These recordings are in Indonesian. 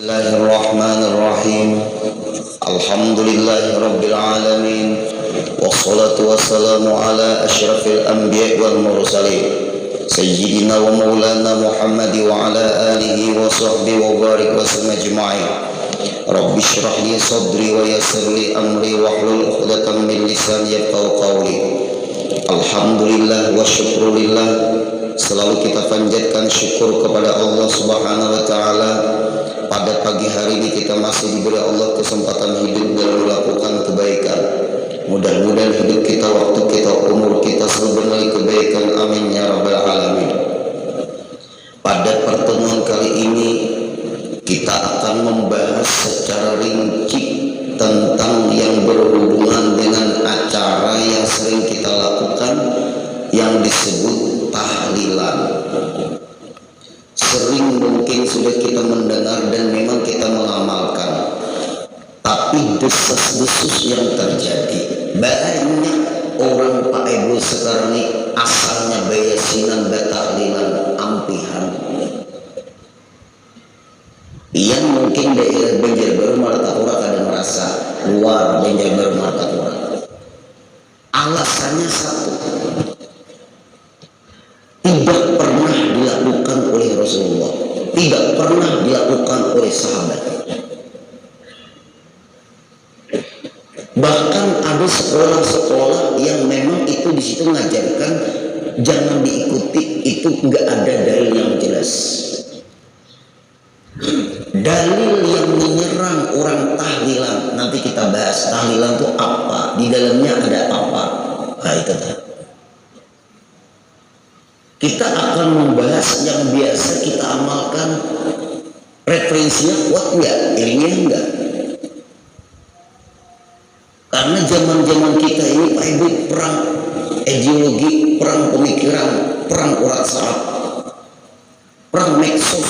Bismillahirrahmanirrahim. Alhamdulillahirabbil alamin. Wassalatu wassalamu ala asyrafil anbiya'i wal mursalin. Sayyidina wa maulana Muhammad wa ala alihi wa sahbihi wa barik wa sallam ajma'in. Rabbi shrah li sadri wa yassir li amri wahlul 'uqdatam min lisani yafqahu qawli. Alhamdulillah wa syukrulillah. Selalu kita panjatkan syukur kepada Allah Subhanahu wa taala. Pada pagi hari ini kita masih diberi Allah kesempatan hidup dan melakukan kebaikan. Mudah-mudahan hidup kita, waktu kita, umur kita selalu bernilai kebaikan. Amin ya rabbal alamin. Pada pertemuan kali ini kita akan membahas secara rinci tentang yang berhubungan dengan acara yang sering kita lakukan yang disebut tahlilan. Sering mungkin sudah kita mendengar dan memang kita mengamalkan, tapi desas-desus yang terjadi, banyak orang Pak Ibu sekarang ini asalnya bayasinan batahlilan ampihan yang mungkin daerah Banjarbaru Martapura kadang merasa luar Banjarbaru Martapura. Alasannya satu, tidak pernah dilakukan oleh Rasulullah, tidak pernah dilakukan oleh sahabat. Bahkan ada sekolah-sekolah yang memang itu di situ mengajarkan jangan diikuti, itu enggak ada dalil yang jelas. Dalil yang menyerang orang tahlilan, nanti kita bahas tahlilan itu apa, di dalamnya ada apa. Nah itu dah. Kita akan membahas yang biasa kita amalkan, referensinya kuat enggak, ilmiah enggak. Karena zaman-zaman kita ini Pak Ibu, perang ideologi, perang pemikiran, perang urat saraf, perang medsos,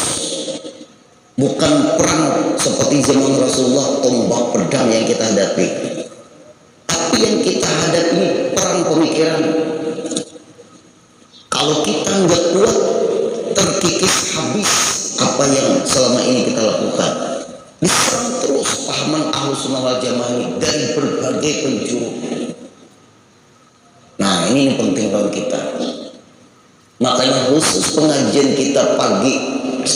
bukan perang seperti zaman Rasulullah tombak pedang yang kita hadapi, tapi yang kita hadapi perang pemikiran. Kalau kita nggak kuat, terkikis habis apa yang selama ini kita lakukan. Diserang terus pahaman Ahlus Sunnah wal Jamaah ini dari berbagai penjuru. Nah ini yang penting bagi kita. Makanya khusus pengajian kita pagi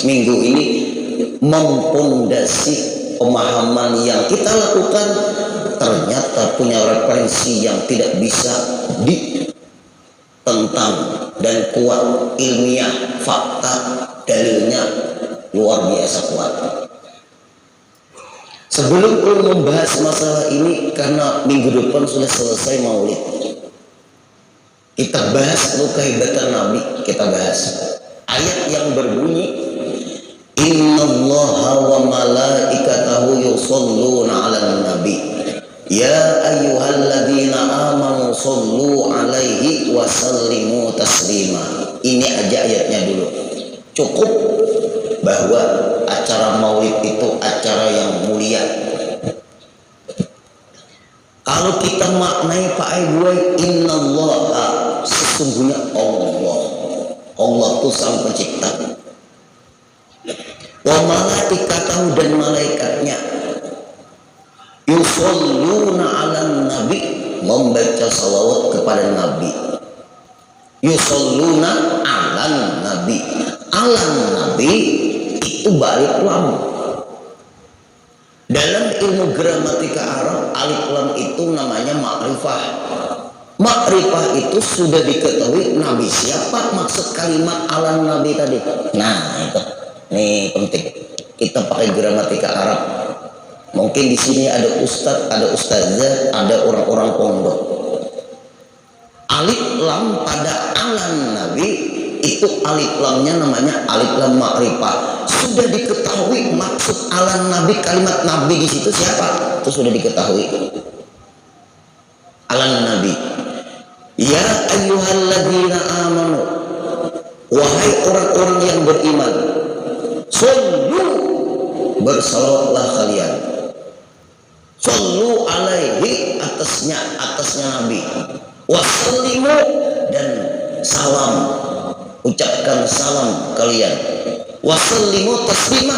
minggu ini mempondasi pemahaman yang kita lakukan ternyata punya referensi yang tidak bisa ditentang dan kuat, ilmiah, fakta, dalilnya luar biasa kuat. Sebelum membahas masalah ini, karena minggu depan sudah selesai Maulid, kita bahas kehebatan Nabi. Kita bahas ayat yang berbunyi innallaha wa malaikatahu yusholluna 'alan nabi ya ayyuhalladzina amanu shollu 'alaihi wa sallimu taslima. Ini aja ayatnya dulu. Cukup bahwa acara Maulid itu acara yang mulia. Kalau kita maknai Pak Ibu, innallaha, sesungguhnya Allah itu sang pencipta. Wa malaikatahu, dan malaikatnya, yusholluna 'alan nabi, membaca salawat kepada Nabi. Yusholluna 'alan nabi, alan nabi itu balik lam. Dalam ilmu gramatika Arab, alif lam itu namanya ma'rifah. Ma'rifah itu sudah diketahui Nabi siapa, maksud kalimat alan nabi tadi. Nah itu, ini penting. Kita pakai gramatika Arab. Mungkin di sini ada ustadz, ada ustazah, ada orang-orang pondok. Alif lam pada alan nabi itu alif lamnya namanya alif lam ma'rifah. Sudah diketahui maksud alan nabi, kalimat nabi di situ siapa? Itu sudah diketahui. Alan nabi. Ya ayyuhalladzina amanu, wahai orang-orang yang beriman, shollu, bersalawatlah kalian. Shollu alaihi, atasnya nabi. Wasallimu, dan salam, ucapkan salam kalian. Wasallimu taslima,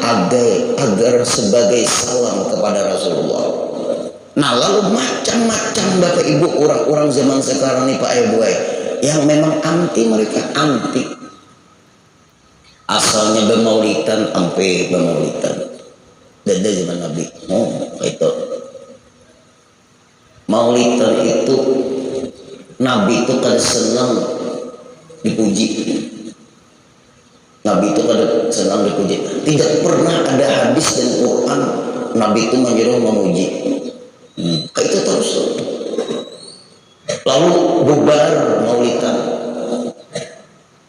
agar sebagai salam kepada Rasulullah. Nah, lalu macam-macam Bapak Ibu orang-orang zaman sekarang nih Pak Ibu yang memang anti, mereka anti. Asalnya bermaulidan sampai bermaulidan. Dari zaman Nabi. Oh, itu. Maulidan itu Nabi itu kan senang dipuji. Nabi itu pada senang dipuji. Tidak pernah ada hadis dan Quran Nabi itu menyuruh memuji. Itu terus. Lalu bubar maulidan.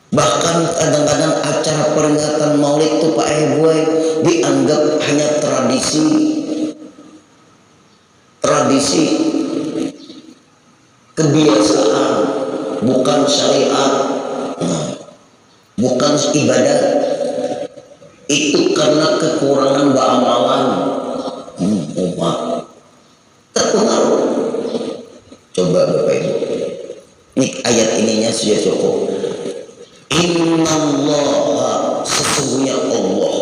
Bahkan kadang-kadang acara peringatan maulid itu PakEboy dianggap hanya tradisi kebiasaan, bukan syariat. Bukan ibadah. Itu karena kekurangan amalan umat terpengaruh. Coba Bapak Ibu, ini ayat ininya sudah cukup. Innallaha, sesungguhnya Allah,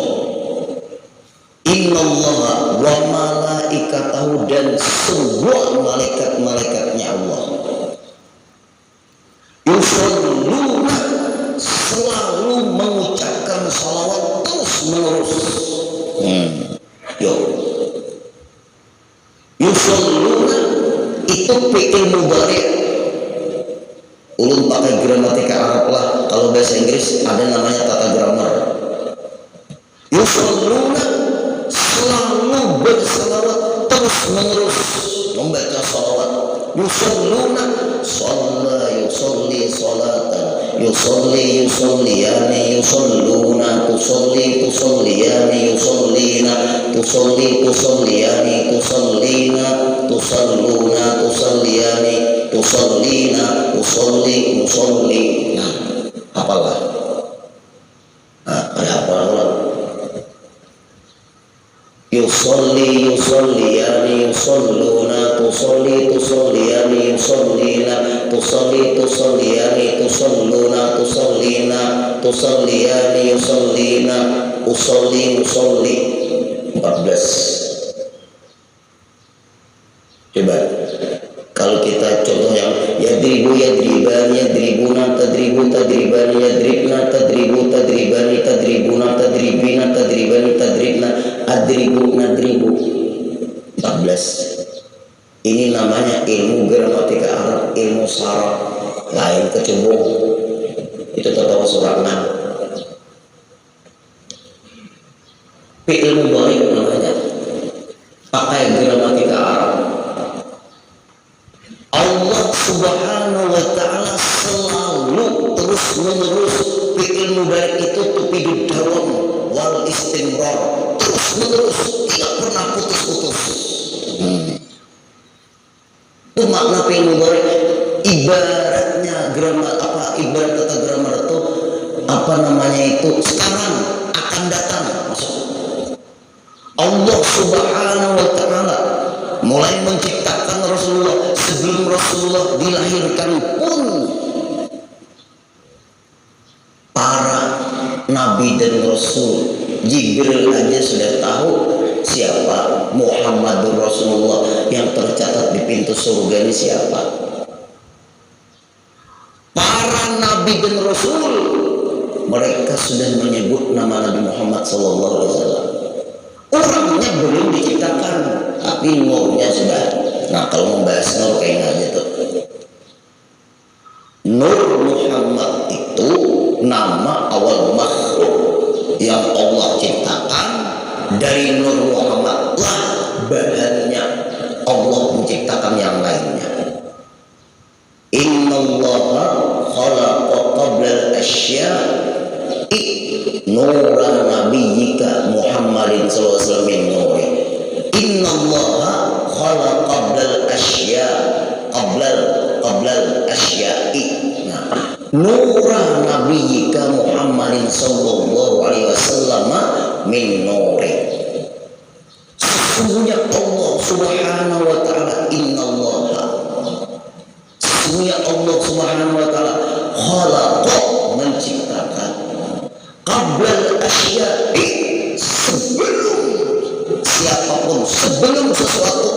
innallaha wa malaikatahu, dan semua malaikat-malaikatnya Allah, yusholluna, selalu mengucapkan salawat terus menerus. Yusholluna itu fi'il mudhari'. Ulun pakai gramatika Arab lah. Kalau bahasa Inggris ada namanya tata grammar. Yusholluna, selalu bersalawat terus menerus, membaca salawat. Yusholluna, shalla yusolli salatan, yusolli yusolliyani, yusolluna, tusolli tusolliyani, yusollina, tusolli tusolliyani, tusallina, tusalluna, tusalliyani, tusallina, usolli musolli. Nah, apalah? Ada apa lah? Yusolli yusolliyani, yusolluna, tusolli tusolliyani, yusollina, tusolli tusolliyani, tusalluna, tusallina, tusalliyani, yusollina, usolli musolli. 14. Coba kalau kita contoh yang yadribu yadribani, yadribuna, tadribu tadribani, yadribna, tadribu tadribani, tadribuna, tadribina, tadribani, tadribna, adribu nadribu. 14. Ini namanya ilmu gramatika Arab, ilmu saraf, lain kecebong. Itu tertawa surat 6. Fi'il mudhari' namanya, pakai gramatika Arab. Allah Subhanahu wa ta'ala selalu terus menerus fi'il mudhari' itu tufidud dawam wal istimrar, terus menerus, tidak pernah putus-putus. Itu makna fi'il mudhari'. Ibaratnya ibarat tata grammar itu sekarang akan datang. Allah Subhanahu wa ta'ala mulai menciptakan Rasulullah, sebelum Rasulullah dilahirkan pun para nabi dan rasul, Jibril aja sudah tahu siapa Muhammadur Rasulullah, yang tercatat di pintu surga ini siapa. Para nabi dan rasul mereka sudah menyebut nama Nabi Muhammad SAW. Orangnya belum diciptakan, tapi nurnya sudah. Nah, kalau membahas nur kayaknya aja tuh. Nur Muhammad itu nama awal makhluk yang Allah ciptakan. Dari Nur Muhammad lah bahannya Allah menciptakan yang lainnya. Innallaha khalaqa qabla al-asya'i nura nabiyyika Muhammadin sallallahu alaihi wasallam min nuri. Innallaha khalaqa qabla al-asya'i. Nah, nura nabiyyika Muhammadin sallallahu alaihi wasallam min nuri. Sesungguhnya Allah Subhanahu wa ta'ala, innallaha, sesungguhnya Allah Subhanahu wa ta'ala khalaqa, menciptakan, qabla asya'i, siapapun sebelum sesuatu,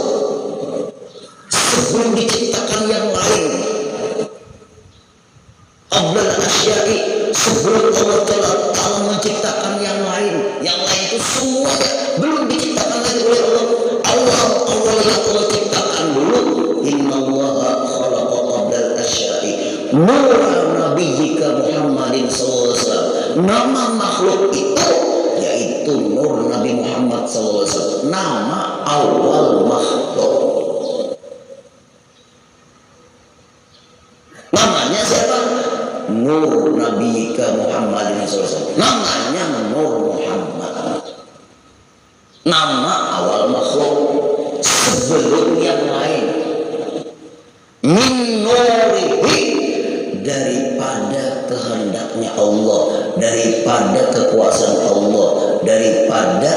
sebelum diciptakan yang lain, qabla al-asya'i, sebelum Allah Ta'ala menciptakan yang lain itu semuanya belum diciptakan lagi oleh Allah. Allah yang Allah ciptakan dulu. Innallaha khalaqa qabla al-asya'i nura nabiyyika Muhammadin sallallahu alaihi wasallam. Nama makhluk itu yaitu nur Nabi Muhammad sallallahu alaihi wasallam. Nama awal makhluk. Namanya siapa? Nur Nabi Muhammad SAW. Namanya Nur Muhammad. Nama awal makhluk sebelum yang lain. Min nurihi, daripada kehendaknya Allah, daripada kekuasaan Allah, daripada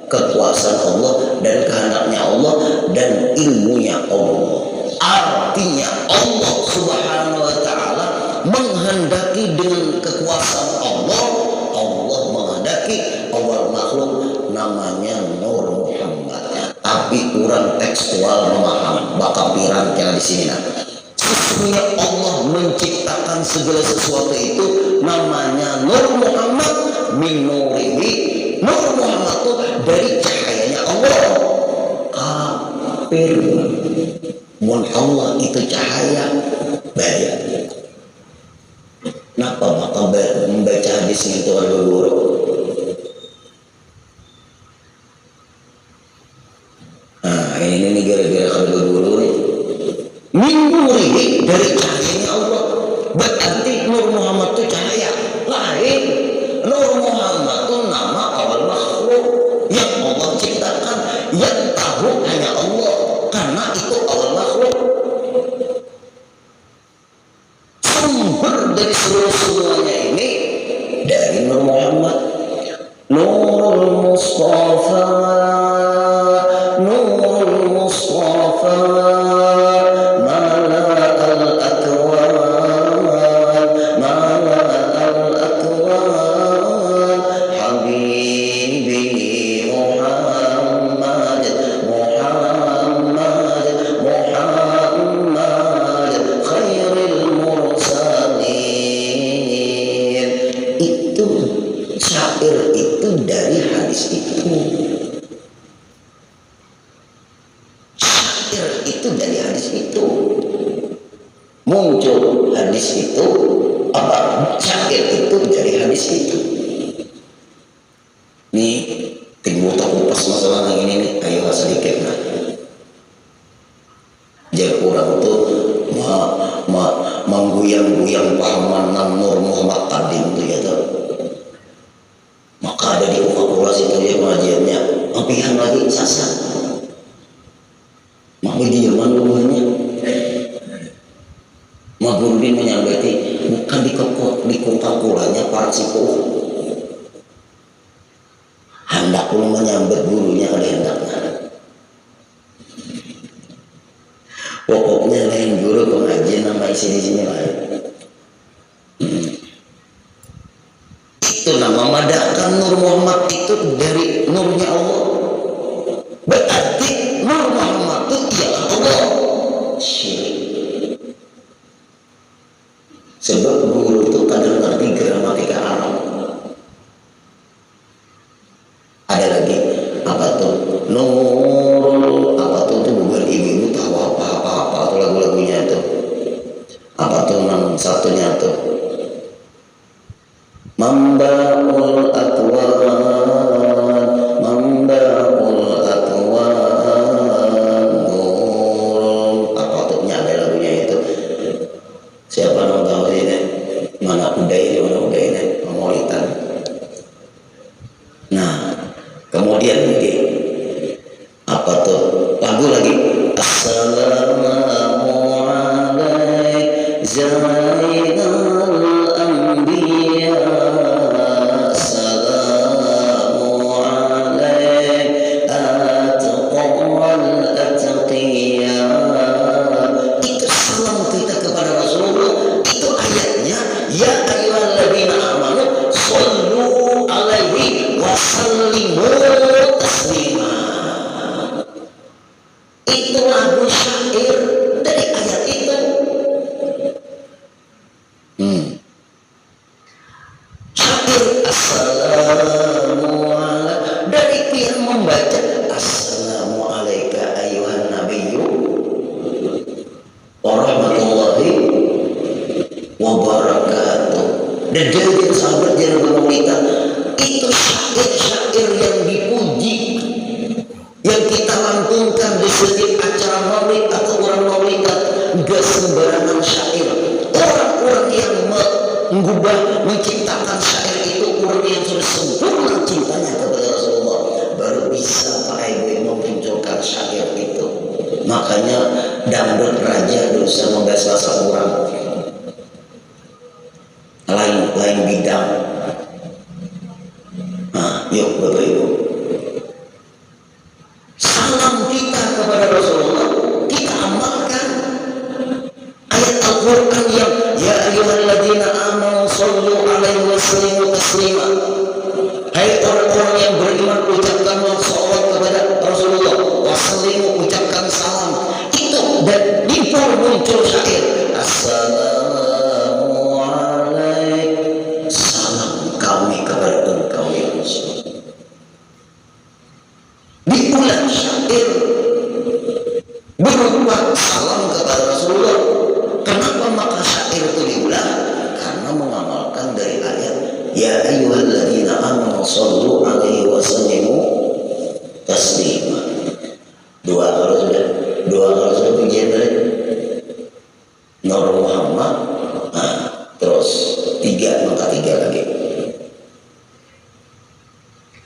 kekuasaan Allah dan kehendaknya Allah dan ilmunya Allah. Artinya Allah Subhanahu wa Ta'ala menghendaki dengan kekuasaan Allah. Allah menghendaki awal makhluk namanya Nur Muhammad. Tapi kurang tekstual memaham bakal pirang di sini. Sesungguhnya Allah menciptakan segala sesuatu itu namanya Nur Muhammad min nurihi. Nur Muhammad itu dari cahayanya Allah. Kafir. Mun Allah itu cahaya, bahaya. Kenapa bakal membaca hadis itu kalau guru? Nah ini gara-gara kalau guru nih. Minggu dari cahayanya Allah. Berarti Nur Muhammad itu cahaya lain. Nur Muhammad itu nama awal makhluk yang Allah ciptakan, yang tahu hanya Allah. Karena itu awal makhluk. Sumber dari semuanya ini dari Nur Muhammad. Nurul Mustafa, Nurul Mustafa, Mala al-Akwan, Mala al-Akwan, Habibi Muhammad, Muhammad, Muhammad, khairil mursalin. Itu syair itu dari hadis itu. Syair itu dari hadis itu. Muncul hadis itu, apa syair itu dari hadis itu. Nih, timbul tak kupas masalah yang ini nih, ayo sedikit nah. Jadi orang tuh mengguyang-guyang pahaman Nur Muhammad Qadim tuh ya tuh. Maka ada di fakultas itu ya pengajiannya, pilihan lagi sasar. Maka di zaman dulunya, Magurudin menyampaikan bukan di Coca-Colanya para sipo. Hendak pun menyambut gurunya oleh hendaknya. Pokoknya lain guru pengajian nama isi di sini lain. Itu nama madakan Nur Muhammad itu dari nurnya Allah. Berarti Nur Muhammad itu ialah Allah. Syirik. Sebab guru itu kadang ngerti gramatika Arab. Ada lagi apa tuh? Nurul apa tuh bukan ibu tahu apa tuh lagu-lagunya itu. Apa tuh nama satunya tuh? Mambaul Atwan, Mambaul Atwan, Nurul apa tuh ada lagunya itu. Siapa yang tahu ini? Mana udah ini, Maulidan. Nah, kemudian lagi apa tuh? Lagu lagi. Assalamualaikum Zainal Anbiya, Assalamualaikum Atqal Atqiya. Itu salam kita kepada Rasulullah. Itu ayatnya. Ya ayyuhalladzina amanu shollu alaihi wa sallimu taslima. syair dari ayat itu. Syair assalamu ala, dari yang membaca assalamu alaika ayuhan nabiyyu warahmatullahi wabarakatuh. Dan jadi sahabat jangan kita itu syair-syair yang dipuji, yang kita lantunkan di setiap acara maulid atau orang maulidat. Gak sembarangan syair. Orang-orang yang mengubah, menciptakan syair itu orang yang sudah sempurna cintanya kepada Rasulullah, baru bisa Pak Ibu memunculkan syair itu. Makanya dangdut raja dosa membahas bahasa orang lain bidang. Nah, yuk Bapak Ibu, salam kita kepada Rasulullah kita amalkan. Ayat Al-Quran yang ya ayyuhalladzina amanu shollu alaihi wa sallimu taslima, hai orang-orang yang beriman ucapkanlah salawat kepada Rasulullah, wasallimu ucapkan salam. Itu dan dimpul muncul syair assalamu alaikum, salam kami kepada engkau ya Rasul. Diulang syair berupa salam kepada Rasulullah. Kenapa maka syair itu diulang? Karena mengamalkan dari ayat ya ayyuhalladzina amanu shollu alaihi wa sallimu taslima. Dua kalau sudah pujian dari Nur Muhammad. Terus tiga lagi.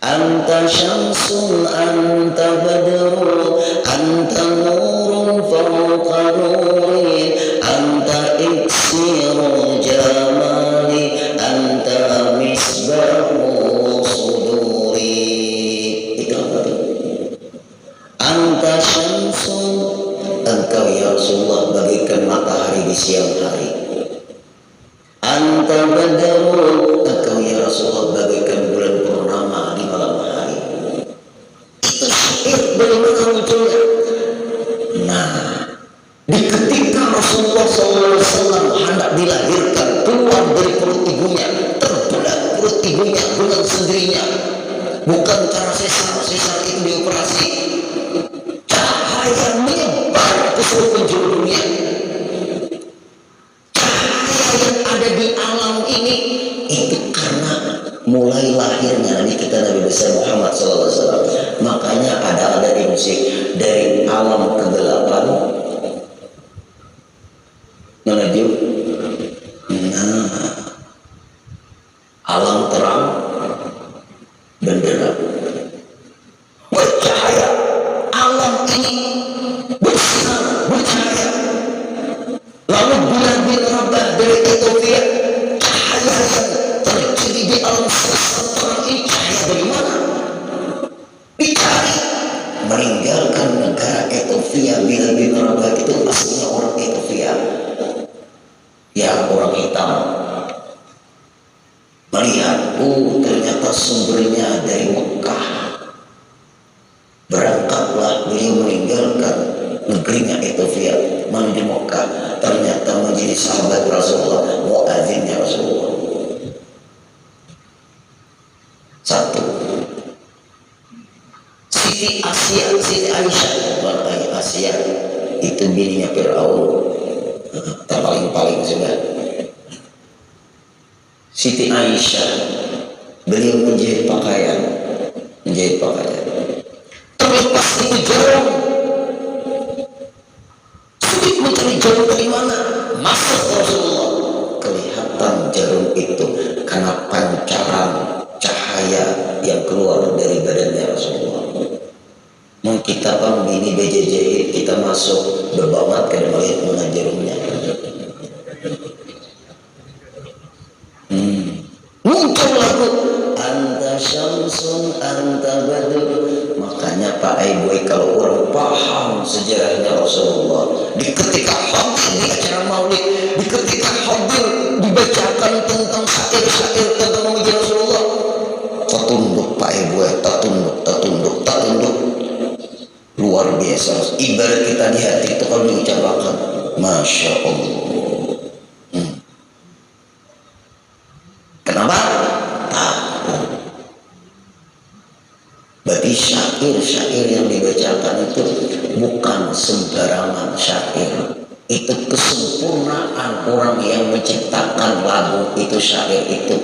Anta syamsun anta badrun anta nurun fawqa nuri anta iksirul jamali anta misbahu suduri. Itu apa itu? Anta syamsun, engkau ya Rasulullah bagaikan matahari di siang hari. Anta badrun, engkau ya Rasulullah bagaikan bulan purnama di malam hari. Itu syair bagaimana munculnya? Nah, di ketika Rasulullah SAW hendak dilahirkan, keluar dari perut ibunya, terbelah perut ibunya dengan sendirinya, bukan cara sesar itu dioperasi. Cahaya menyebar ke seluruh penjuru dunia. Ada di alam ini itu karena mulai lahirnya Nabi kita Nabi besar Muhammad SAW. Makanya ada di musik dari alam kegelapan menuju alam terang benderang bercahaya. Alam ini bersinar bercahaya. Lalu bulan bin Rabah dari Ethiopia, cahaya yang terjadi di alam semesta terang ini cahaya dari mana? Dicari. Meninggalkan negara Ethiopia. Bilal bin Rabah itu aslinya orang Ethiopia, ya orang hitam. Melihat, ternyata sumbernya dari Mekah. Berangkatlah beliau meninggalkan negerinya Ethiopia menuju Mekah. Ternyata menjadi sahabat Rasulullah, muadzinnya Rasulullah. Satu, Siti Aisyah, wartai Asia itu bininya Fir'aun, paling sudah. Siti Aisyah, beliau menjahit pakaian. Terlepas itu jarum, sulit mencari jarum dari mana. Masuk Rasulullah, kelihatan jarum itu karena pancaran cahaya yang keluar dari badannya Rasulullah. Kita bini BJJ kita masuk berbamat ke melihat mana jarumnya. Muncul lagu anta syamsun anta badr. Makanya Pak Ibu kalau orang paham sejarahnya Rasulullah, di ketika hadir di acara maulid, di ketika hadir dibacakan tentang syair-syair tentang memuji Rasulullah, tak tunduk Pak Ibu, tak tunduk luar luar biasa. Ibarat kita di hati itu kalau diucapkan, Masya Allah. Kenapa? Takut. Berarti syair-syair yang dibacakan itu bukan sembarangan syair. Itu kesempurnaan orang yang menciptakan lagu itu, syair itu.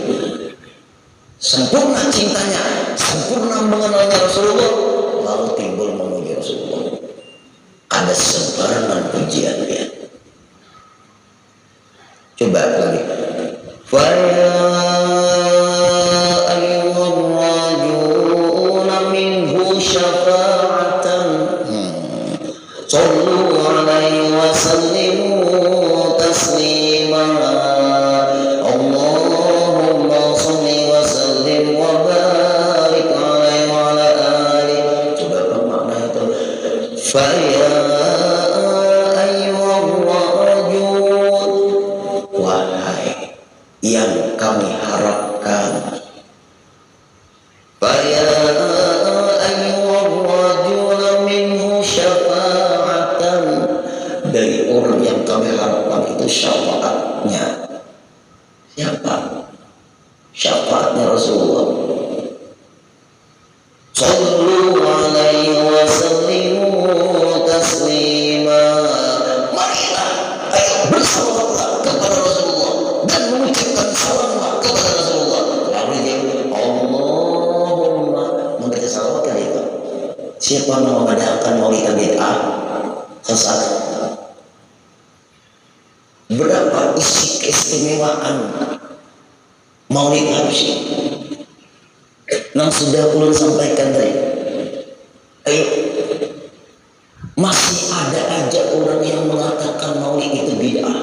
Sempurna cintanya, sempurna mengenalnya Rasulullah, lalu timbul memuji Rasulullah. Ada sembarangan pujiannya. Coba lagi. Faya ayyuhar-rajuna minhu syafa'atan. Sallu alaihi wa sallimu taslima. Allahumma salli wa sallim wa barik alaihi wa ala alihi. Coba apa makna itu? Faya ayyuhar-rajun, wahai yang kami harapkan. Faya ayyuhar-rajun minhu syafa'atan, dari orang yang kami harapkan itu syafaatnya. Siapa? Syafaatnya Rasulullah. Sallu alaihi wa sallimu taslima. Marilah, ayo bersalawatlah kepada Rasulullah dan mengucapkan salamlah kepada Rasulullah. Lalu dia Allahumma membaca salawat kan itu. Siapa yang mengadakan maulid bid'ah sesat? Berapa isi keistimewaan maulid Habsyi yang sudah ulun sampaikan tadi? Ayo, masih ada aja orang yang mengatakan maulid itu bid'ah.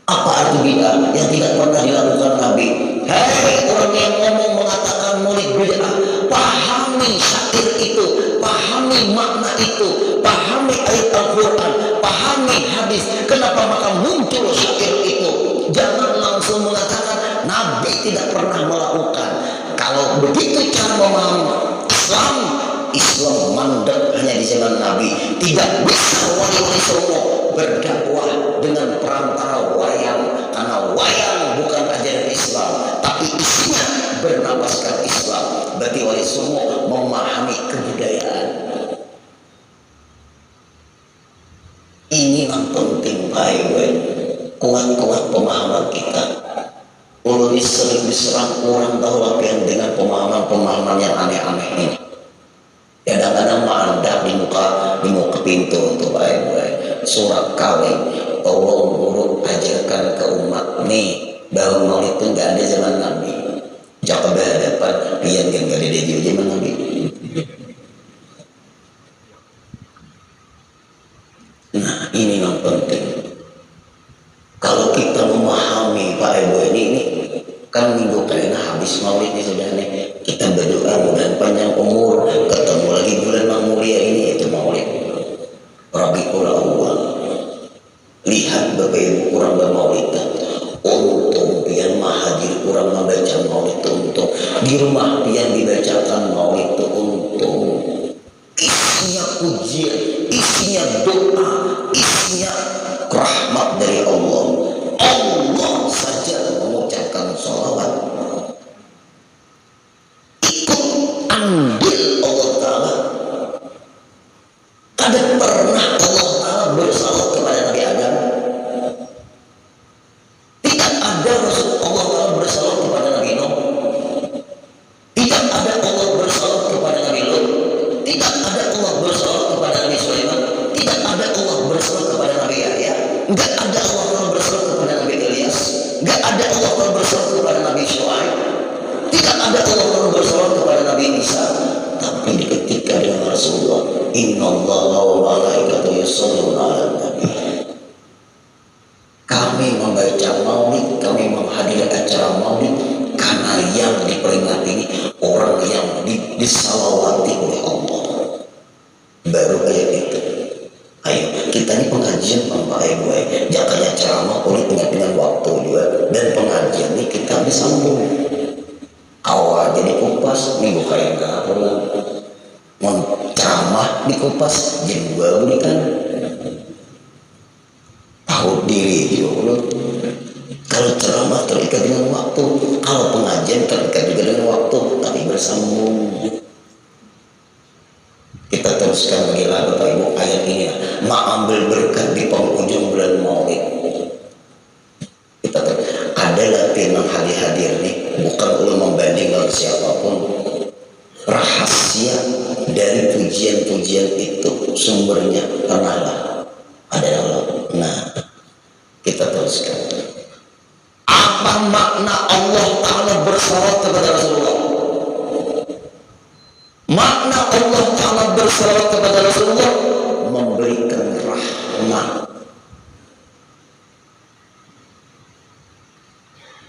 Apa arti bid'ah? Yang tidak pernah dilakukan Nabi. Hei orang yang ngomong mengatakan maulid bid'ah, pahami syair itu, pahami makna itu, pahami ayat Al-Quran, pahami hadis. Kenapa maka muncul syair itu? Jangan langsung mengatakan Nabi tidak pernah melakukan. Kalau begitu cara memahami Islam, Islam mandek hanya di zaman Nabi. Tidak bisa wali-wali semua berdakwah dengan perantara wayang, karena wayang bukan ajaran Islam, tapi isinya bernapaskan Islam. Berarti wali semua memahami kebudayaan. Ini yang penting, baik-baik. Kuat-kuat pemahaman kita. Ulun sering diserang orang tahu yang dengan pemahaman-pemahaman yang aneh-aneh ini. Kadang-kadang mandak di muka pintu untuk baik-baik. Surat kawin, Allah guru ajarkan ke umat nih bahwa maulid itu nggak ada zaman Nabi. Jangan berhadapan pian yang nggak ada di zaman Nabi. Nah ini yang penting. Kalau kita memahami Pak Ibu ini kan minggu kali habis maulid ini sudah nih, kita berdoa mudah panjang umur, ketemu lagi bulan yang mulia ini, itu maulid Rabiul Awwal. Lihat Bapak Ibu kurang bermaulid, untung pian hadir kurang membaca maulid, untung di rumah pian dibacakan maulid, untung isinya pujian, isinya doa, isinya rahmat dari Allah. Allah saja mengucapkan sholawat, ikut ambil Allah Ta'ala. Tidak pernah Allah Ta'ala bersalawat kepada Nabi Adam. Tidak ada Rasul Allah Ta'ala bersalawat kepada Nabi Nuh. Tidak ada Allah bersalawat kepada Nabi Lut. Tidak ada Allah bersalawat kepada Nabi Sulaiman. Tidak ada Allah bersalawat kepada Nabi Yahya. Enggak ada Allah bersalawat kepada Nabi Ilyas. Enggak ada Allah bersalawat kepada Nabi Syuaib. Tidak ada Allah bersalawat kepada Nabi Isa. Tapi ketika dengan Rasulullah, innallaha wa malaikatahu yusholluna 'alan nabi. Kami membaca maulid, kami menghadiri acara maulid karena yang diperingati ini orang yang disalawati oleh Allah. Baru ayat itu. Ayo, kita ini pengajian Pak Ibu, jangan ceramah oleh dengan waktu juga, dan pengajian ini kita disambung. Awal jadi kupas minggu kayak enggak perlu ceramah ceramah dikupas jam 2 berikan tahu diri juga. Kalau ceramah terikat dengan waktu, kalau pengajian terikat juga dengan waktu, tapi bersambung. Kita teruskan bagilah Bapak Ibu ayat ini, mengambil berkat di penghujung bulan Maulid. Kita ada latihan hadir nih, bukan ulun membandingkan siapapun. Rahasia dari pujian-pujian itu sumbernya pernahlah ada Allah. Nah, kita teruskan. Apa makna Allah Ta'ala bersalawat kepada Rasulullah? Makna Allah Ta'ala bersalawat kepada Rasulullah memberikan rahmat.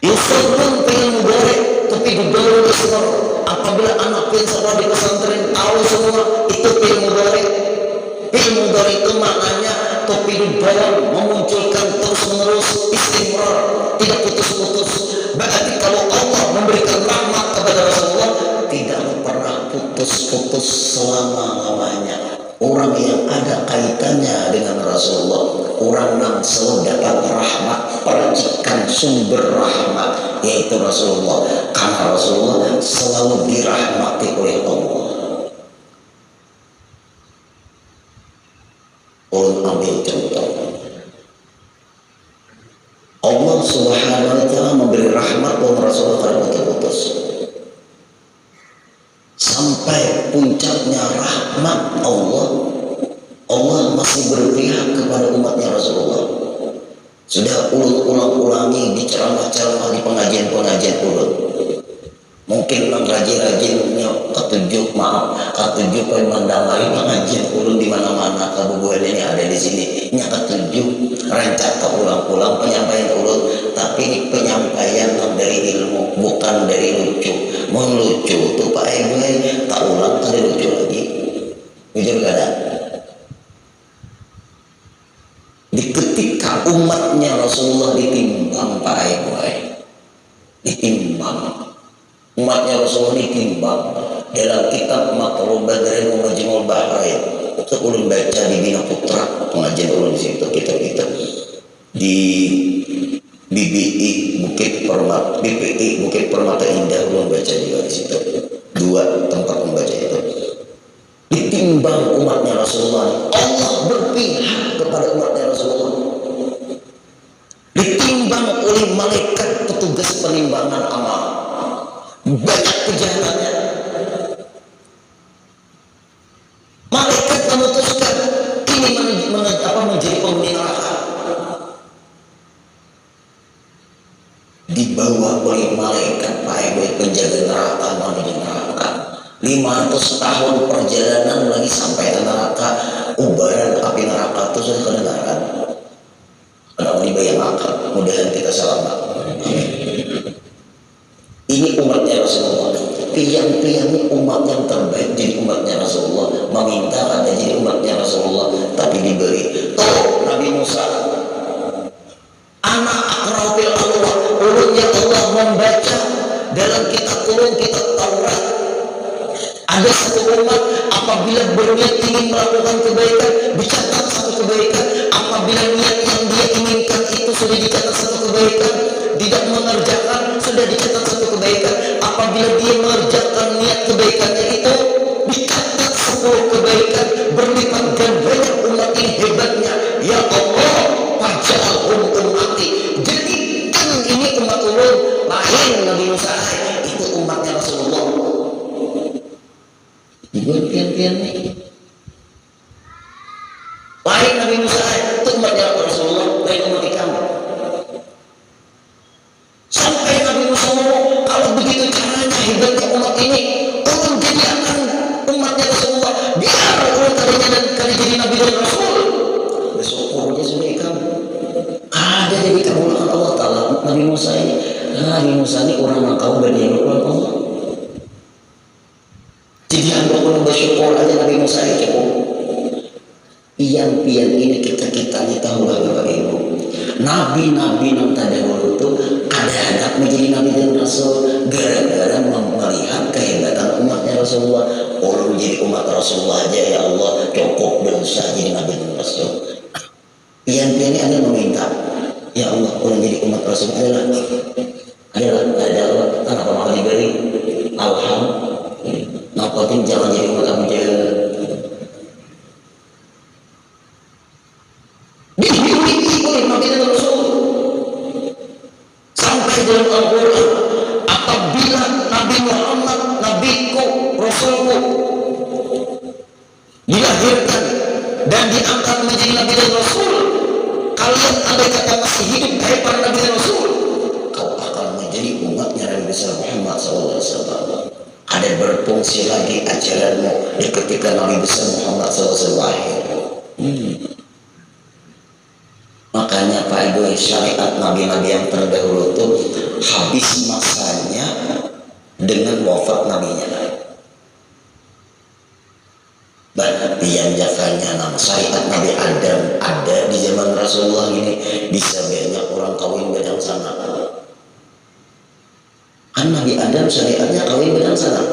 Yusufun pengen mudorek tapi duduk semua. Apabila anak yang sekolah di pesantren tahu semua itu pengen mudorek. Pengen mudorek itu maknanya topi duduk memunculkan terus menerus istimrar, tidak putus-putus. Berarti kalau Allah memberikan rahmat kepada Rasulullah tidak pernah putus-putus selama-lamanya. Orang yang ada kaitannya dengan Rasulullah, orang yang selalu dapat rahmat, percikan sumber rahmat yaitu Rasulullah, karena Rasulullah selalu dirahmati oleh Allah. Ulun ambil contoh, Allah Subhanahu wa Ta'ala memberi rahmat kepada Rasulullah karena putus-putus. Sampai puncaknya rahmat Allah, Allah masih berpihak kepada umatnya Rasulullah. Sudah ulang-ulangi di ceramah-ceramah, di pengajian-pengajian ulun. Mungkin rajin-rajinnya ketujuh mandamai pengajian ulun di mana-mana, kabupaten ini ada di sini. Nya ketujuh rancak ulang-ulang penyampaian ulun, tapi ini penyampaian dari ilmu, bukan dari lucu. Mau lucu tuh Pak Ibu tak ulang kali lucu lagi. Jujur gak ada. Di ketika umatnya Rasulullah ditimbang Pak Ibu, ditimbang. Umatnya Rasulullah ditimbang dalam kitab Maqrub Badrin wa Majmul Bahrain. Itu ulun baca di Bina Putra, pengajian ulun di situ kita di BPI Bukit Permata Indah ulun baca juga di situ. 2 tempat membaca itu. Ditimbang umatnya Rasulullah, Allah berpihak kepada umatnya Rasulullah. Ditimbang oleh malaikat petugas penimbangan amal. Banyak kejahatannya. Malaikat memutuskan ini menjadi penghuni neraka. Dibawa oleh malaikat penjaga neraka menuju neraka. 500 tahun perjalanan lagi sampai ke neraka. Ubaran api neraka itu sudah kedengaran. Kenapa dibayangkan? Mudah-mudahan kita selamat. Ini umatnya Rasulullah. Tiang-tiang umat yang terbaik jadi umatnya Rasulullah. Meminta ada jadi umatnya Rasulullah, tapi diberi. Tuh Nabi Musa, anak akrafil Allah, ulunnya Allah membaca dalam kitab Taurat. Ada satu umat apabila berniat ingin melakukan kebaikan, dicatat satu kebaikan. Apabila niat yang dia inginkan itu sudah dicatat satu kebaikan, tidak mengerjakan sudah dicatat satu kebaikan. Apabila dia mengerjakan niat kebaikannya itu dicatat 10 kebaikan, berlipat gandanya. Umat ini hebatnya, ya Allah, faj'alhum ummati, jadikan ini umat ulun. Lain Nabi Musa itu umatnya Rasulullah. Dibuat pian-pian nih. Lain Nabi Musa itu umatnya Rasulullah, lain umat kamu. Sampai Nabi Musa ngomong, kalau begitu caranya hebatnya umat ini, ulun jadi akan umatnya Rasulullah. Biar ulun kali jadi Nabi dan Rasul. Bersyukurnya sudah kamu. Ada jadi kabulkan Allah Ta'ala. Nabi Musa ini orang yang kau berdiam oleh Allah. Jadi hamba ulun bersyukur aja Nabi Musa ini cukup. Pian-pian ini kita ini tahu lah Bapak Ibu. Nabi-nabi yang terdahulu itu ada hendak menjadi nabi dan rasul gara-gara melihat kehebatan umatnya Rasul. Rasulullah. Ulun jadi umat Rasulullah aja ya Allah, cukup dosa jadi Nabi dan Rasul. Pian-pian ini ada meminta, ya Allah, ulun jadi umat Rasul adalah kenapa mau diberi alhamdulillah. Nah, penting jangan jadi umat Abu Jahal. Dimiliki oleh Nabi dan Rasul. Sampai dalam Al-Quran, apabila Nabi Muhammad, Nabiku, Rasulku dilahirkan dan diangkat menjadi Nabi dan Rasul, kalian andai kata masih hidup dari para Nabi dan Rasul, kau akan menjadi umatnya Nabi besar Muhammad SAW. Ada berfungsi lagi ajaranmu di ketika Nabi besar Muhammad SAW lahir. Makanya Pak Ibu, syariat Nabi-Nabi yang terdahulu itu habis masanya dengan wafat nabinya. Berarti yang jakanya nama syariat Nabi Adam ada di zaman Rasulullah ini, bisa banyak orang kawin bedang sana. Kan Nabi Adam syariatnya kawin bedang sana.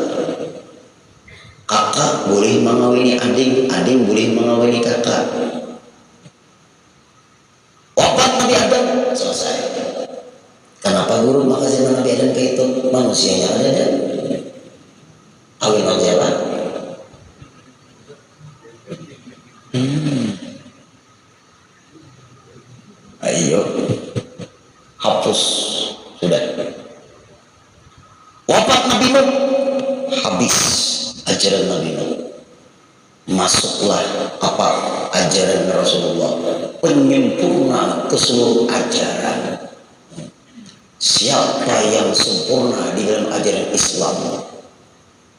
Kakak boleh mengawini adik, adik boleh mengawini kakak. Wafat Nabi Adam selesai. Kenapa guru makasih Nabi Adam ke itu? Manusianya ada dan kawin aja lah. Ayo hapus sudah. Wafat Nabi Nuh, habis ajaran Nabi Nuh. Masuklah apa ajaran Rasulullah, penyempurna ke seluruh ajaran. Siapa yang sempurna di dalam ajaran Islam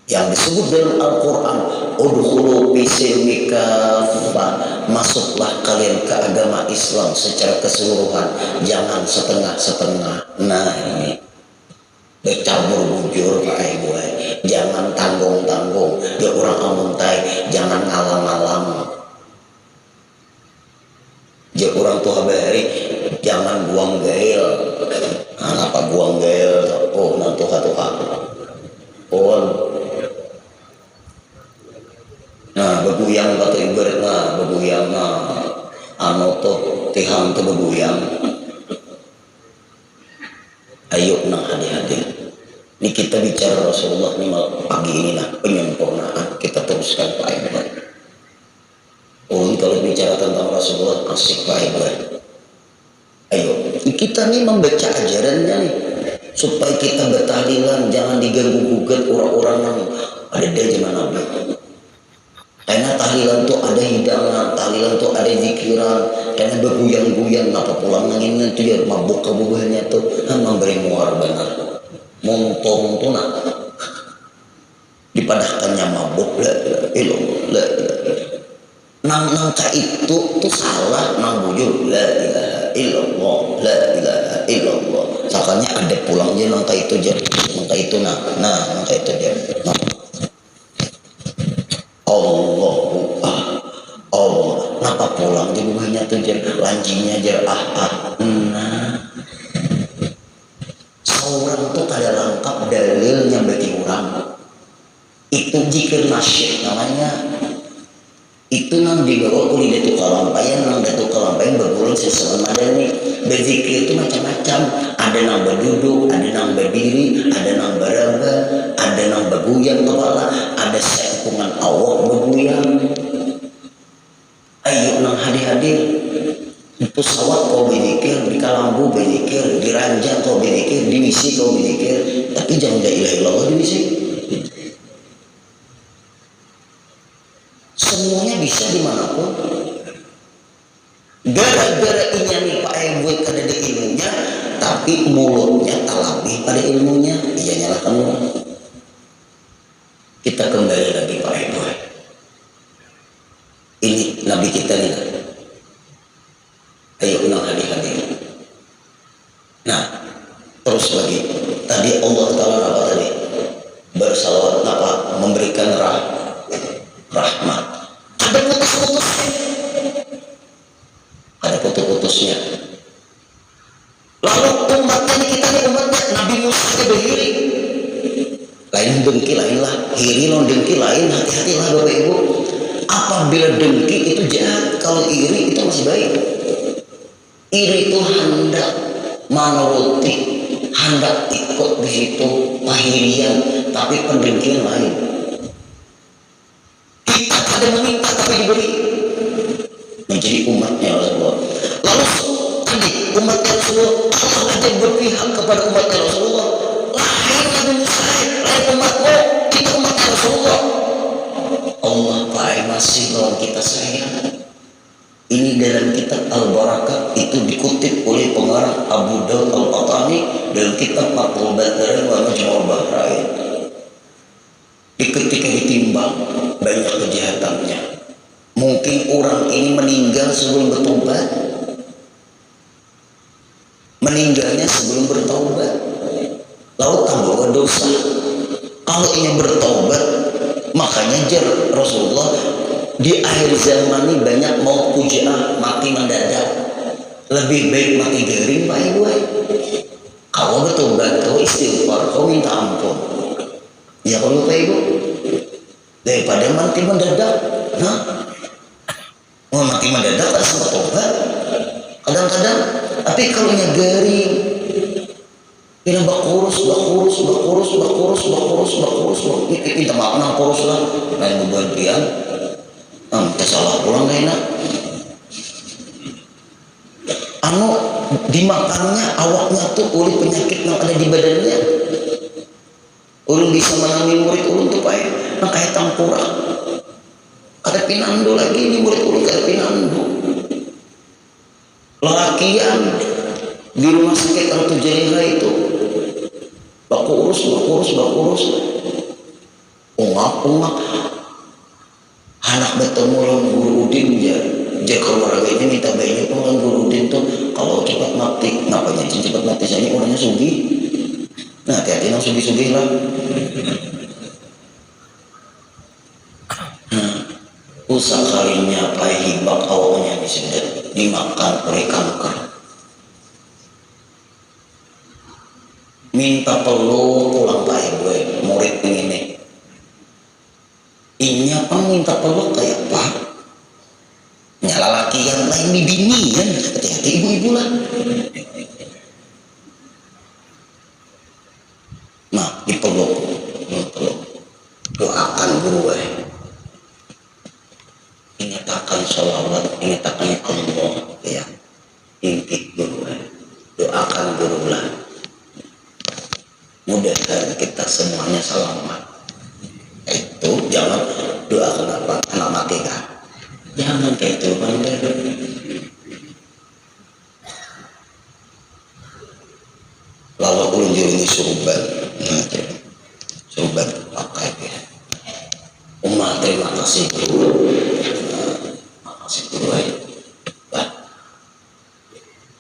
yang disebut dalam Al-Quran, udkhulu fi silmi kaffah, masuklah kalian ke agama Islam secara keseluruhan, jangan setengah-setengah. Nah ini bercampur bujur Pak Ibu, jangan tanggung-tanggung, dia orang amuntai, jangan ngalang-ngalang. Dia orang tua bahari, jangan buang gail. Apa buang gail? Oh, nanti tuha-tuha. Oh, nah beguyang kata ibarat, nah beguyang, nah anu tuh tihang tuh beguyang. Ayo nang hati-hati. Ini kita bicara Rasulullah nih pagi ini lah, penyempurnaan. Kita teruskan Pak Ibu. Oh, kalau bicara tentang Rasulullah asik Pak Ibu. Ayo, kita nih membaca ajarannya nih, supaya kita bertahlilan, jangan diganggu gugat orang-orang yang ada di zaman Nabi. Karena tahlilan tuh ada hidangan, tahlilan tuh ada zikiran, karena berguyang-guyang, apa pulang angin itu dia mabuk kebubuhannya tuh, memberi muar benar. Montong tuh nak dipadahkannya mabuk la ilallah, nang ka itu tuh salah, nang bujur la ilaha illallah, la ilaha illallah. Sakanya ada pulangnya nang ka itu jar, nang ka itu nang ka itu jar. Allahu Allah, napa pulang di rumahnya tuh jar, lancinya jar nah. Orang tuh kada lengkap dalilnya bagi orang. Itu zikir nasyid namanya. Itu nang dibawa kulit itu kalampayan, nang itu kalampayan berbulan sesuatu ada nih. Berzikir itu macam-macam. Ada nang berduduk, ada nang berdiri, ada nang beraba, ada nang bergoyang kepala, ada sekumpulan awak bergoyang. Ayo nang hadir-hadir. Di pesawat kau berzikir, di kalambu berzikir, di ranjang kau berzikir, di misi kau berzikir, tapi jangan la ilaha illallah di misi. Semuanya bisa dimanapun. Gara-gara ini Pak Ibu kada ada ilmunya, tapi mulutnya talabi pada ilmunya, ia nyalakan orang. Kita kembali lagi Pak Ibu. Ini Nabi kita nih. Ayo nang hati-hati. Nah, terus lagi. Tadi Allah Ta'ala apa tadi? Bersalawat apa? Memberikan rahmat. Ada putus-putusnya. Ada putus-putusnya. Lalu umatnya kita nih umatnya Nabi Musa berdiri. Lain dengki lain lah. iri lawan dengki lain, hati-hatilah Bapak Ibu. Apabila dengki itu jahat, kalau iri itu masih baik. Iri itu hendak menuruti, hendak ikut di situ pahirian, tapi pendengkian lain. Kita ada meminta tapi diberi. Menjadi umatnya Rasulullah. Lalu tadi umatnya Rasulullah, Allah aja berpihak kepada umatnya Rasulullah. Lahir Nabi Musa, lahir umatmu, kita umatnya Rasulullah. Allah masih lawan kita sayang. Ini dalam kitab Al-Barakah itu dikutip oleh pengarang Abu Daud Al-Qatani dalam kitab Maqul Badari wa Majma'ul Bahrain. Ketika ditimbang banyak kejahatannya, mungkin orang ini meninggal sebelum bertobat, meninggalnya sebelum bertobat, lalu tambah dosa. Kalau ini bertobat, makanya Rasulullah di akhir zaman ini banyak maut fuji'ah, mati mendadak. Lebih baik mati garing Pak Ibu. Kalau bertobat, kau istighfar, kau minta ampun, ya kalau Pak Ibu, daripada mati mendadak. Nah, mau mati mendadak tak sempat tobat kadang-kadang. Tapi kalau garing, kita bakurus, minta maaf nang kurus lah, lain beban pian. Kita salah pulang gak enak. Dimakannya awaknya tuh oleh penyakit yang ada di badannya. Ulun bisa menangani murid ulun tuh Pak, nang kayak tangkurak. Ada pinando lagi ini murid ulun kayak pinando. Lelakian di rumah sakit Al Tujalila itu. Bakurus. Ungap. Anak bertemu dengan Guru Udin dia keluarga ini minta bayinya dengan Guru Udin tuh kalau cepat mati. Ngapanya cepat mati, saya ini orangnya sugih. Nah hati-hati nang sugih lah. Usakalinya hibak awalnya disedot dimakan oleh kanker. Minta peluk pulang Pak Ibu, murid ini. Ini apa minta peluk kayak Pak? Nyala laki yang lain dibini kan, hati-hati ibu-ibu lah. Nah, dipeluk. Doakan guru ingatkan sholawat, ingatkan Allah ya. Ingkit guru doakan guru lah. Mudah-mudahan kita semuanya selamat. Itu jangan doakan apa anak mati kan, jangan kayak itu Bang. Lalu ulun ini surban, surban pakai ya. Umat terima kasih guru, makasih guru ya.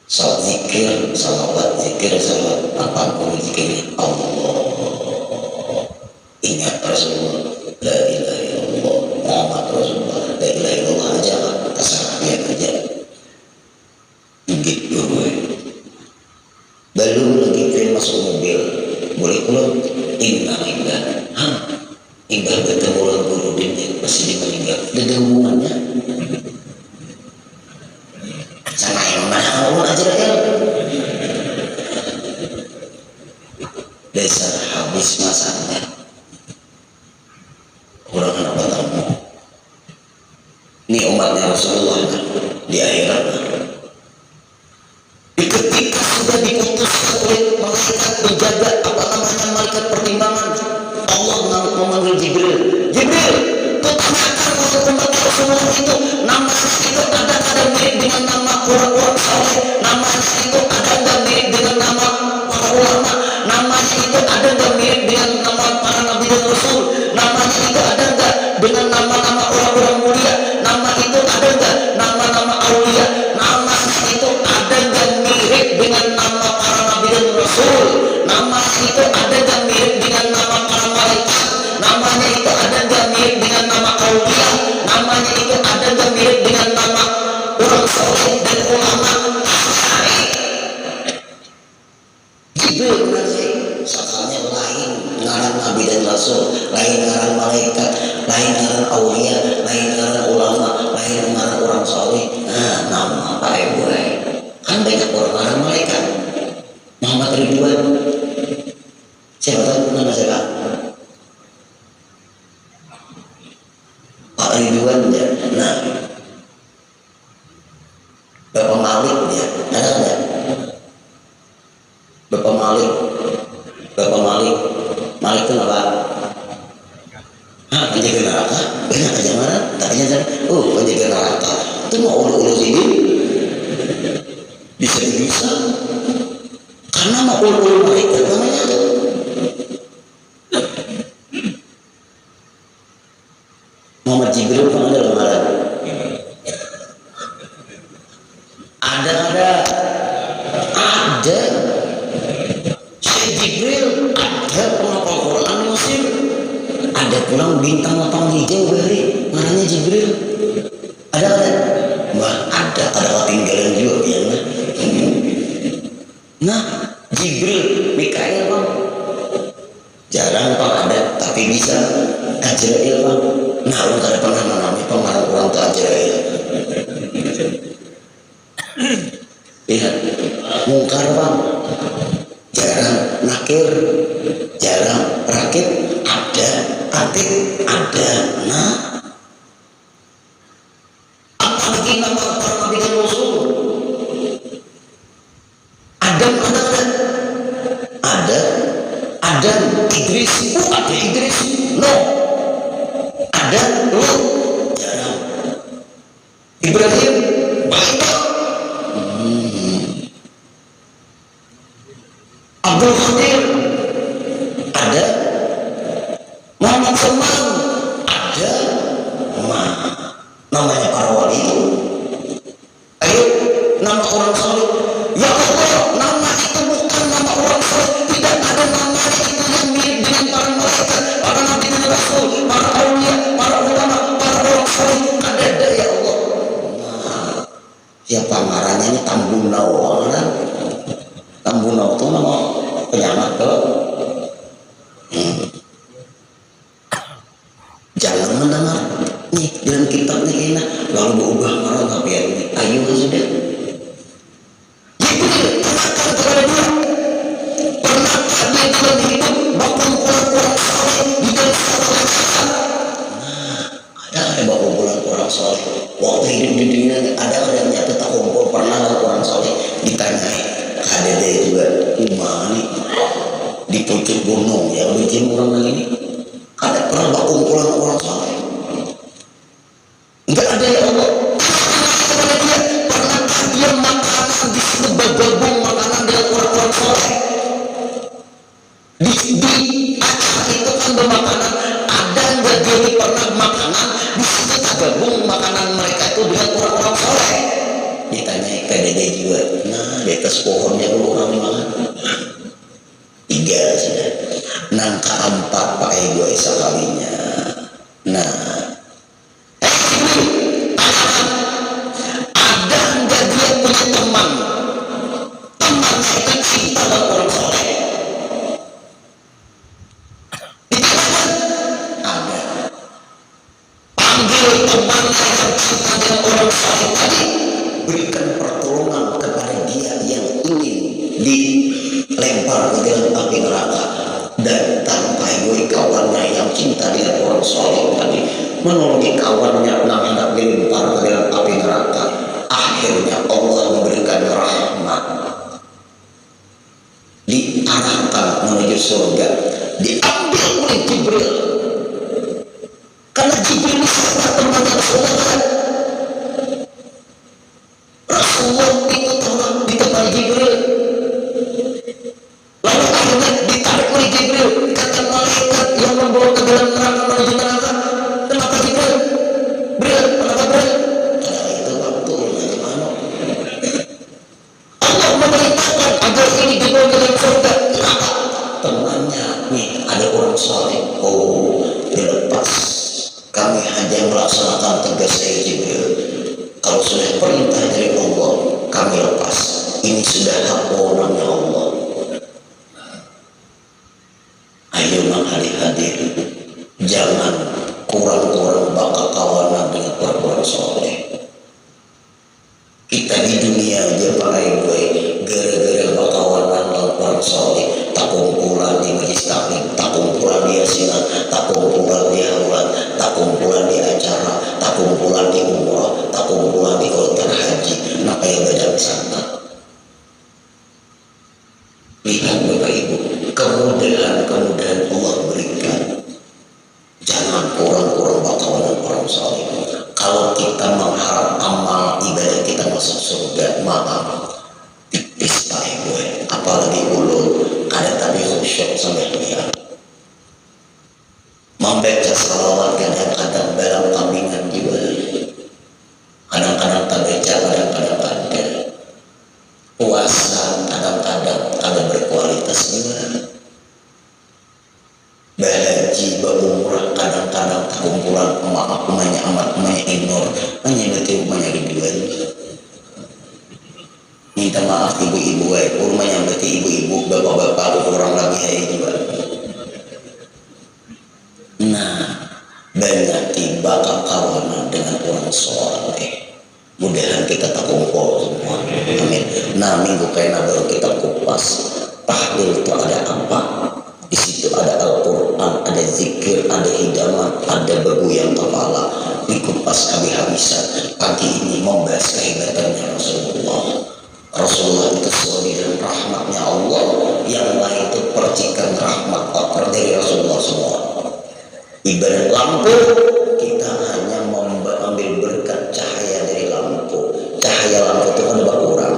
Salat zikir, salawat zikir, salawat apapun zikir Allah. Ingat Rasulullah, la ilaha illallah, Muhammad Rasulullah, la ilaha illallah aja lah, terserah dia aja. Gitu gue. Belum lagi film masuk mobil, boleh pulang, indah. Indah bertemu dengan Guru Din, pasti dia meninggal. Ada hubungannya. Sama yang mana Allah aja ya. Dasar habis masanya. Kurang apa tamu. Ini umatnya Rasulullah di akhirat. Ketika sudah diputus oleh malaikat penjaga malaikat pertimbangan, Allah memanggil Jibril. Jibril, kau tanyakan untuk umat Rasulullah itu namanya itu ada mirip dengan nama orang-orang saleh, namanya itu ada mirip dengan nama para ulama, namanya itu ada mirip dengan nama para nabi dan rasul, namanya itu ada dengan nama-nama orang-orang mulia, nama itu ada nama-nama aulia, namanya itu ada mirip dengan nama para nabi dan rasul, namanya itu ada mirip dengan nama para malaikat, namanya itu ada mirip dengan nama aulia, namanya itu ada mirip dengan nama orang saleh dan ulama. Jibril berarti sakalnya lain ngaran nabi dan rasul, lain ngaran Ridwan ya. Nah, Bapak Malik ya, ada nggak? Bapak Malik itu apa? Penjaga neraka? Banyak aja mana? Tadinya kan, penjaga neraka itu mau urus ini bisa karena mau urus mereka namanya tuh. Muhammad Jibril kan ada lamaran. Ada Syekh Jibril, ada penghafal Quran di Mesir, ada pulang bintang lapang hijau dari namanya Jibril. Ada ada ketinggalan juga ya. Nah, Jibril, Mikail bang, jarang bang ada, tapi bisa. Azrail bang, nah lu kada pernah mengalami pengaruh orang ke Azrail. Lihat, Mungkar bang, jarang. Nakir, jarang. Rakib, ada. Atid, ada. Nah, apalagi nama para nabi dan rasul. Adam ada. Adam, Idris, ada Idris. No, ada. Jarang. Ibrahim, banyak. Abdul Qadir ada. Muhammad Salman ada. Namanya para wali itu. Ayo, nama orang saleh. Ya Allah, nama itu bukan nama orang saleh. Tidak ada nama itu yang mirip dengan para malaikat, para nabi dan rasul, para aulia, para ulama, para orang saleh. Ada ya Allah. Siapa marahnya ini Tambunau orang. Tambunau itu nama penyamat tuh. Jangan mendengar nih dalam kitab nih enak lalu berubah marah tapi ya ini ayo sudah. Jibril tanyakan kepada dia, pernahkah dia dalam hidup berkumpulan saleh di dalam satu masyarakat? Ada berkumpulan orang saleh waktu hidup di dunia ada yang nyata tak kumpul pernah orang saleh ditanyai. Ada dia juga gimana di pucuk gunung yang bikin orang lagi ini ada pernah berkumpulan orang saleh enggak ada ya Allah. Pernah dia makanan disebut bergabung makanan dengan orang-orang saleh di acara itu kan bermakanan. Ada enggak dia pernah makanan disebut bergabung makanan mereka itu dengan orang-orang saleh? Ditanya KDD juga. Nah, di atas pohonnya orang makan 3 sudah. Nangka 4 pakai gue sekalinya. Nah, ada enggak dia punya teman itu cinta dengan orang soleh? Ada. Panggil teman yang cinta dengan orang soleh tadi, berikan pertolongan kepada dia yang ingin dilempar ke dalam api neraka. Dan tanpa kawannya yang cinta dengan orang soleh tadi menolongi kawannya nak dilempar ke dalam api neraka. Akhirnya Allah memberikan rahmat, diarahkan menuju surga, diambil oleh Jibril karena Jibril adalah teman Rasulullah. Rasulullah itu telah ditemani Jibril, lalu akhirnya ditarik oleh Jibril. Kata malaikat yang membawa ke dalam neraka menuju neraka, kenapa Jibril? Kenapa Jibril? Itu waktunya gimana? Allah memerintahkan agar ini dibawa ke dalam surga. Kenapa? Temannya nih ada orang soleh. Oh, dilepas. Kami hanya melaksanakan tugas saya Jibril. Kalau sudah perintah dari Allah, kami lepas. Ini sudah hak wewenangnya Allah. Ayo hadir, jangan kurang-kurang bakal kawanan dengan orang-orang soleh. Kita di dunia aja pakai gue gara-gara bakawanan dengan orang soleh. Tak kumpulan di majlis taklim, tak kumpulan di asinan, tak kumpulan di haulan, tak kumpulan di acara, Kalau kita mengharap amal ibadah kita masuk surga, maaf, tipis Pak Ibu. Apalagi ulul, ada tapi khusyuk sampai lihat. Membaca salawat kadang-kadang dalam kambingan juga. Kadang-kadang tak baca, kadang-kadang ada. Puasa kadang-kadang ada berkualitas juga. Berhaji, berumrah kadang-kadang kumpulan emak emaknya amat emaknya ignor, hanya betul emaknya ribuan. Minta maaf ibu-ibu, rumahnya berarti ibu-ibu, bapak-bapak kurang lagi hari juga. Nah, banyak tiba kawanan dengan orang soleh. Mudahan kita tak kumpul semua. Amin. Nah, minggu kena baru kita kupas. Tahlil itu ada apa? Di situ ada Al-Quran, ada zikir, ada hidangan, ada bergoyang kepala. Dikupas habis-habisan. Pagi ini membahas kehebatannya Rasulullah. Rasulullah itu selalu dalam rahmatnya Allah. Yang lain itu percikan rahmat akar dari Rasulullah semua. Ibarat lampu, kita hanya mengambil berkat cahaya dari lampu. Cahaya lampu itu kan berkurang.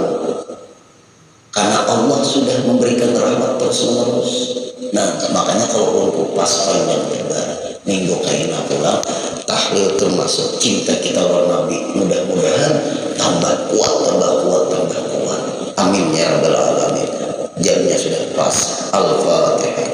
Karena Allah sudah memberikan rahmat terus-menerus. Nah, makanya kalau kupas panjang lebar, minggu kaina pulang, tahlil termasuk cinta kita kepada Nabi. Mudah-mudahan tambah kuat, tambah kuat, tambah kuat. Amin ya rabbal alamin. Jamnya sudah pas. Al-Fatihah.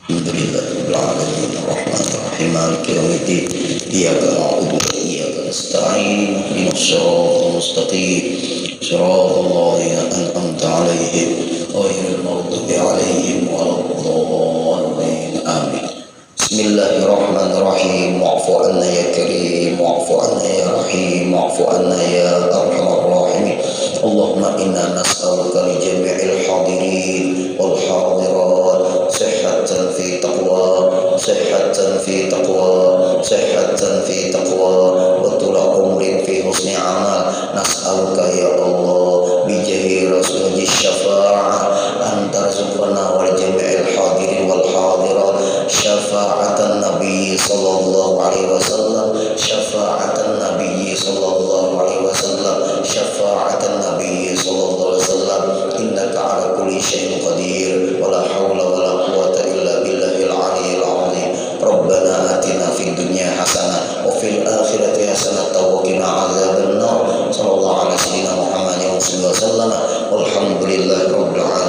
Alhamdulillahirabbil alamin. Arrahmanirrahim. Maliki yaumiddin. Iyyaka na'budu wa iyyaka nasta'in. Ihdinas siratal mustaqim. Siratal ladzina an'amta 'alaihim ghairil maghdubi 'alaihim waladdallin. Amin. Bismillahirrahmanirrahim. Wa'fu 'anna ya karim, wa'fu 'anna ya rahim, wa'fu 'anna ya arhamar rahimin. Allahumma inna nas'aluka li jami'il hadirin wal hadirat sihhatan fi taqwa, sihhatan fi taqwa, sihhatan fi taqwa wa tula umrin fi husni amal. Nas'aluka ya Allah bi jahi rasulil syafa'ah an tarzuqna wal jami'il hadirin wal hadirat syafa'atan nabi sallallahu alaihi wasallam, syafa'atan nabi sallallahu alaihi wasallam, syafa'atan nabi sallallahu alaihi wasallam. Innaka ala kulli syai'in qadir wa la haula wa la quwwata illa billahil aliyyil azim. Rabbana atina fid dunya hasanah wa fil akhirati hasanah wa qina adzabannar. Sallallahu alaihi wasallam Muhammadin sallallahu alaihi wasallam. Walhamdulillahi rabbil alamin.